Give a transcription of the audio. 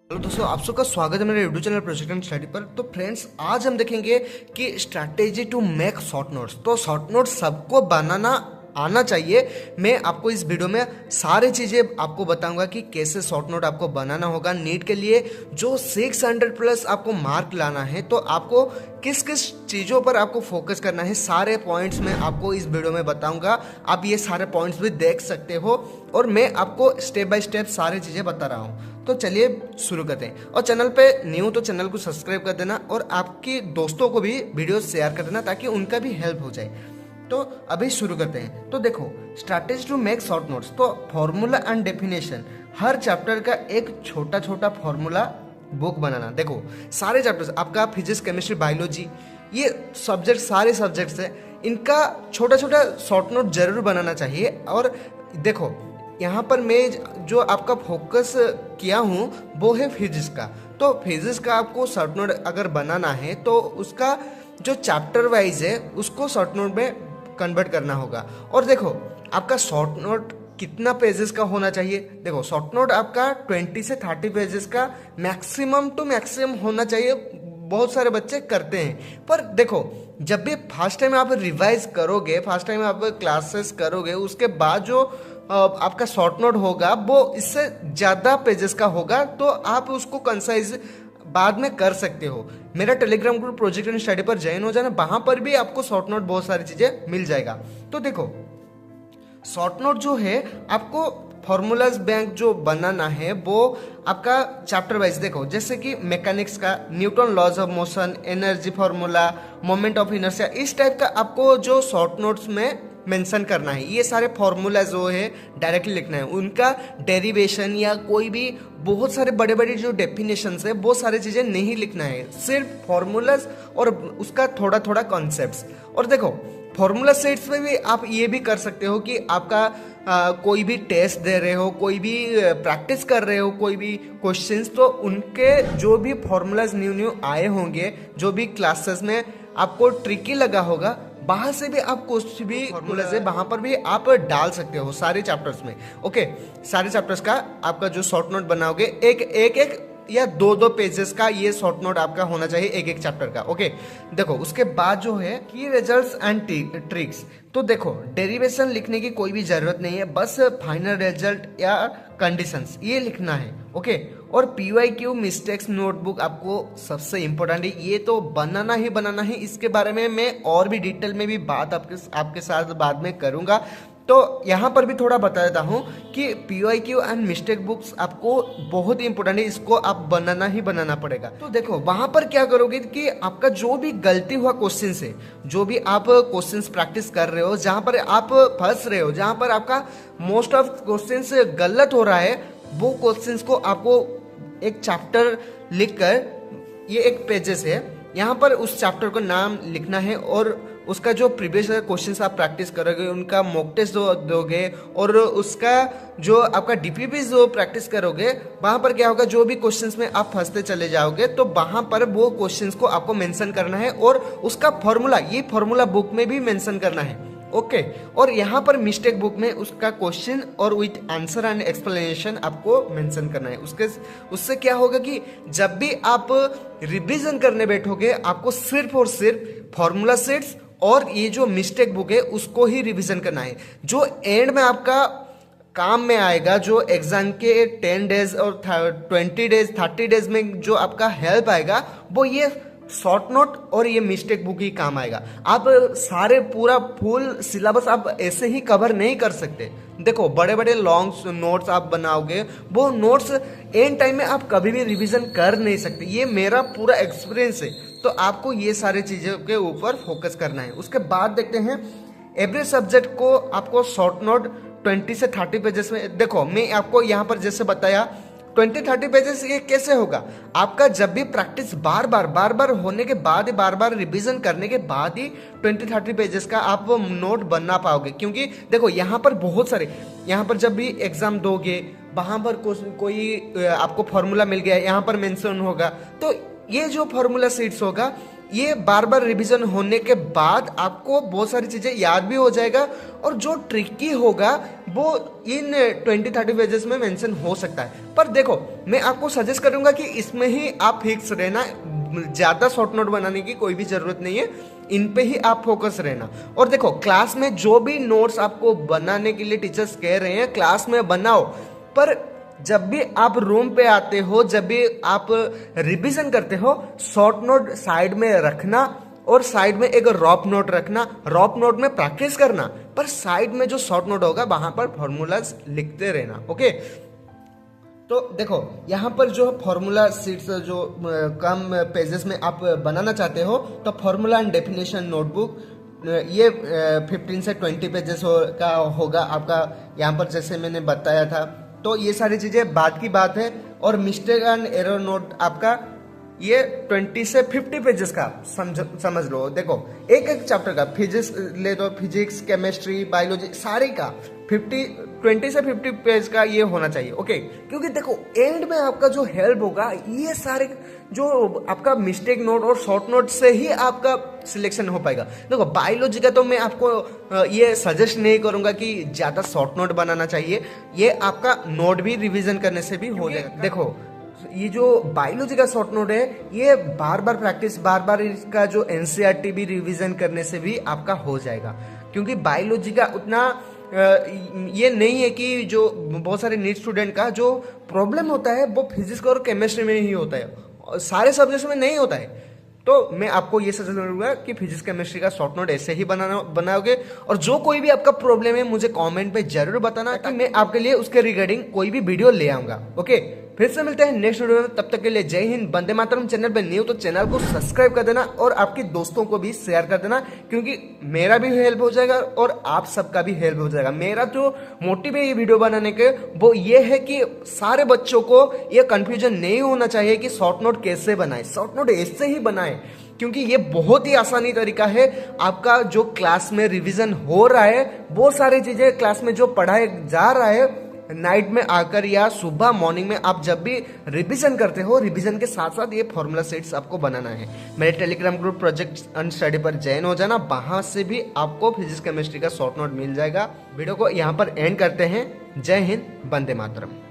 Hello दोस्तों, आप सबका स्वागत है मेरे YouTube channel project and study पर। तो फ्रेंड्स, आज हम देखेंगे कि strategy to make short notes. तो शॉर्ट नोट्स सबको बनाना आना चाहिए। मैं आपको इस वीडियो में सारी चीज़ें आपको बताऊंगा कि कैसे शॉर्ट नोट आपको बनाना होगा नीट के लिए। जो 600 प्लस आपको मार्क लाना है, तो आपको किस किस चीज़ों पर आपको फोकस करना है, सारे पॉइंट्स मैं आपको इस वीडियो में बताऊंगा। आप ये सारे पॉइंट्स भी देख सकते हो और मैं आपको स्टेप बाय स्टेप सारी चीज़ें बता रहा हूँ। तो चलिए शुरू करते हैं। और चैनल पे न्यू तो चैनल को सब्सक्राइब कर देना और आपके दोस्तों को भी वीडियो शेयर कर देना ताकि उनका भी हेल्प हो जाए। तो अभी शुरू करते हैं। तो देखो, strategy to make short notes. तो फॉर्मूला एंड डेफिनेशन, हर चैप्टर का एक छोटा छोटा फॉर्मूला बुक बनाना। देखो, सारे चैप्टर्स आपका फिजिक्स, केमिस्ट्री, बायोलॉजी, ये सब्जेक्ट सारे सब्जेक्ट्स हैं, इनका छोटा छोटा शॉर्ट नोट जरूर बनाना चाहिए। और देखो, यहाँ पर मैं जो आपका फोकस किया हूँ वो है फिजिक्स का। तो फिजिक्स का आपको शॉर्ट नोट अगर बनाना है तो उसका जो चैप्टर वाइज है उसको शॉर्ट नोट में कन्वर्ट करना होगा। और देखो, आपका शॉर्ट नोट कितना पेजेस का होना चाहिए। देखो, शॉर्ट नोट आपका 20 से 30 पेजेस का मैक्सिमम टू मैक्सिमम होना चाहिए। बहुत सारे बच्चे करते हैं, पर देखो, जब भी फर्स्ट टाइम आप रिवाइज करोगे, फर्स्ट टाइम आप क्लासेस करोगे, उसके बाद जो आपका शॉर्ट नोट होगा वो इससे ज़्यादा पेजेस का होगा। तो आप उसको कंसाइज बाद में कर सकते हो। मेरा Telegram group project and study पर ज्वाइन हो जाना, वहां पर भी आपको शॉर्ट नोट बहुत सारी चीजें मिल जाएगा। तो देखो, शॉर्ट नोट जो है आपको फॉर्मूलाज बैंक जो बनाना है वो आपका चैप्टर वाइज। देखो, जैसे कि मैकेनिक्स का Newton laws of motion, energy formula, moment of inertia, इस टाइप का आपको जो शॉर्ट नोट्स में मेंशन करना है। ये सारे फॉर्मूला जो है डायरेक्टली लिखना है, उनका डेरिवेशन या कोई भी बहुत सारे बड़े बड़े जो डेफिनेशंस है वो सारी चीज़ें नहीं लिखना है, सिर्फ फॉर्मूलाज और उसका थोड़ा थोड़ा कॉन्सेप्ट्स। और देखो, फॉर्मूला सेट्स में भी आप ये भी कर सकते हो कि आपका कोई भी टेस्ट दे रहे हो, कोई भी प्रैक्टिस कर रहे हो, कोई भी क्वेश्चंस, तो उनके जो भी फॉर्मूलाज न्यू न्यू आए होंगे, जो भी क्लासेस में आपको ट्रिकी लगा होगा, वहां से भी आप कुछ भी फॉर्मूलाज है वहां पर भी आप डाल सकते हो सारे चैप्टर्स में। ओके, सारे चैप्टर्स का आपका जो शॉर्ट नोट बनाओगे, एक या दो पेजेस का ये शॉर्ट नोट आपका होना चाहिए एक एक चैप्टर का। ओके, देखो, उसके बाद जो है की रिजल्ट्स एंड ट्रिक्स। तो देखो, डेरिवेशन लिखने की कोई भी जरूरत नहीं है, बस फाइनल रिजल्ट या कंडीशंस ये लिखना है। ओके, और PYQ मिस्टेक्स नोटबुक आपको सबसे इंपॉर्टेंट है, ये तो बनाना ही बनाना है। इसके बारे में मैं और भी डिटेल में भी बात आपके साथ बाद में करूंगा। तो यहाँ पर भी थोड़ा बता देता हूँ कि PYQ एंड मिस्टेक बुक्स आपको बहुत ही इंपॉर्टेंट है, इसको आप बनाना ही बनाना पड़ेगा। तो देखो, वहां पर क्या करोगे कि आपका जो भी गलती हुआ क्वेश्चन से, जो भी आप क्वेश्चंस प्रैक्टिस कर रहे हो, जहां पर आप फंस रहे हो, जहां पर आपका मोस्ट ऑफ क्वेश्चंस गलत हो रहा है, वो क्वेश्चंस को आपको एक चैप्टर लिखकर, ये एक पेजेस है, यहाँ पर उस चैप्टर का नाम लिखना है और उसका जो प्रीवियस क्वेश्चंस आप प्रैक्टिस करोगे, उनका मॉक टेस्ट दोगे और उसका जो आपका DPP जो प्रैक्टिस करोगे, वहां पर क्या होगा, जो भी क्वेश्चंस में आप फंसते चले जाओगे तो वहां पर वो क्वेश्चंस को आपको मेंशन करना है और उसका फॉर्मूला, ये फॉर्मूला बुक में भी मेंशन करना है। ओके, और यहाँ पर मिस्टेक बुक में उसका क्वेश्चन और विथ आंसर एंड एक्सप्लेनेशन आपको मेंशन करना है। उससे क्या होगा कि जब भी आप रिवीजन करने बैठोगे, आपको सिर्फ और सिर्फ फॉर्मूला सेट्स और ये जो मिस्टेक बुक है उसको ही रिवीजन करना है। जो एंड में आपका काम में आएगा, जो एग्जाम के 10 डेज और 20 डेज 30 डेज में जो आपका हेल्प आएगा, वो ये शॉर्ट नोट और ये मिस्टेक बुक ही काम आएगा। आप सारे पूरा फुल सिलेबस आप ऐसे ही कवर नहीं कर सकते। देखो, बड़े बड़े लॉन्ग नोट्स आप बनाओगे, वो नोट्स एंड टाइम में आप कभी भी रिवीजन कर नहीं सकते, ये मेरा पूरा एक्सपीरियंस है। तो आपको ये सारी चीज़ों के ऊपर फोकस करना है। उसके बाद देखते हैं, एवरी सब्जेक्ट को आपको शॉर्ट नोट 20 से 30 पेजेस में। देखो, मैं आपको यहाँ पर जैसे बताया 20-30 पेजेस, ये कैसे होगा, आपका जब भी प्रैक्टिस बार बार होने के बाद ही, बार बार रिवीजन करने के बाद ही 20-30 पेजेस का आप नोट बना पाओगे। क्योंकि देखो, यहाँ पर बहुत सारे, यहाँ पर जब भी एग्जाम दोगे, वहां पर कोई आपको फॉर्मूला मिल गया, यहाँ पर मेंशन होगा, तो ये जो फॉर्मूला सीट्स होगा ये बार बार रिवीजन होने के बाद आपको बहुत सारी चीजें याद भी हो जाएगा, और जो ट्रिकी होगा वो इन 20-30 पेजेस में मेंशन हो सकता है। पर देखो, मैं आपको सजेस्ट करूंगा कि इसमें ही आप फिक्स रहना, ज्यादा शॉर्ट नोट बनाने की कोई भी जरूरत नहीं है, इन पे ही आप फोकस रहना। और देखो, क्लास में जो भी नोट्स आपको बनाने के लिए टीचर्स कह रहे हैं क्लास में बनाओ, पर जब भी आप रूम पे आते हो, जब भी आप रिवीजन करते हो, शॉर्ट नोट साइड में रखना और साइड में एक रॉप नोट रखना। रॉप नोट में प्रैक्टिस करना, पर साइड में जो शॉर्ट नोट होगा वहां पर फॉर्मूलाज लिखते रहना। ओके, तो देखो यहाँ पर जो फॉर्मूला सीट्स जो कम पेजेस में आप बनाना चाहते हो, तो फॉर्मूला एंड डेफिनेशन नोटबुक ये 15 से 20 पेजेस का होगा आपका। यहाँ पर जैसे मैंने बताया था, तो ये सारी चीजें बाद की बात है। और मिस्टेक एंड एरर नोट आपका ये 20 से 50 पेजेस का समझ लो। देखो, एक एक चैप्टर का, फिजिक्स ले दो, फिजिक्स, केमिस्ट्री, बायोलॉजी, सारे का 20 से 50 पेज का ये होना चाहिए। ओके, क्योंकि देखो एंड में आपका जो हेल्प होगा, ये सारे जो आपका मिस्टेक नोट और शॉर्ट नोट से ही आपका सिलेक्शन हो पाएगा। देखो, बायोलॉजी का तो मैं आपको ये सजेस्ट नहीं करूंगा कि ज्यादा शॉर्ट नोट बनाना चाहिए, ये आपका नोट भी रिवीजन करने से भी हो जाएगा। देखो, ये जो बायोलॉजी का शॉर्ट नोट है, ये बार बार प्रैक्टिस, बार बार इसका जो एनसीईआरटी भी रिवीजन करने से भी आपका हो जाएगा। क्योंकि बायोलॉजी का उतना ये नहीं है कि जो बहुत सारे नीट स्टूडेंट का जो प्रॉब्लम होता है वो फिजिक्स और केमिस्ट्री में ही होता है, सारे सब्जेक्ट्स में नहीं होता है। तो मैं आपको ये सजेस्ट करूंगा कि फिजिक्स केमिस्ट्री का शॉर्ट नोट ऐसे ही बनाओगे। और जो कोई भी आपका प्रॉब्लम है मुझे कमेंट पे जरूर बताना, कि मैं आपके लिए उसके रिगार्डिंग कोई भी वीडियो ले आऊंगा। ओके, फिर से मिलते हैं नेक्स्ट वीडियो में, तब तक के लिए जय हिंद, वंदे मातरम। चैनल पे न्यू तो चैनल को सब्सक्राइब कर देना और आपके दोस्तों को भी शेयर कर देना, क्योंकि मेरा भी हेल्प हो जाएगा और आप सबका भी हेल्प हो जाएगा। मेरा जो मोटिव है ये वीडियो बनाने के, वो ये है कि सारे बच्चों को ये कंफ्यूजन नहीं होना चाहिए कि शॉर्ट नोट कैसे बनाए। शॉर्ट नोट ऐसे ही बनाए, क्योंकि ये बहुत ही आसानी तरीका है। आपका जो क्लास में रिवीजन हो रहा है, वो सारी चीजें क्लास में जो पढ़ाया जा रहा है, नाइट में आकर या सुबह मॉर्निंग में आप जब भी रिवीजन करते हो, रिवीजन के साथ साथ ये फॉर्मूला सेट्स आपको बनाना है। मेरे Telegram group project and study पर ज्वाइन हो जाना, वहां से भी आपको फिजिक्स केमिस्ट्री का शॉर्ट नोट मिल जाएगा। वीडियो को यहाँ पर एंड करते हैं। जय हिंद, वंदे मातरम।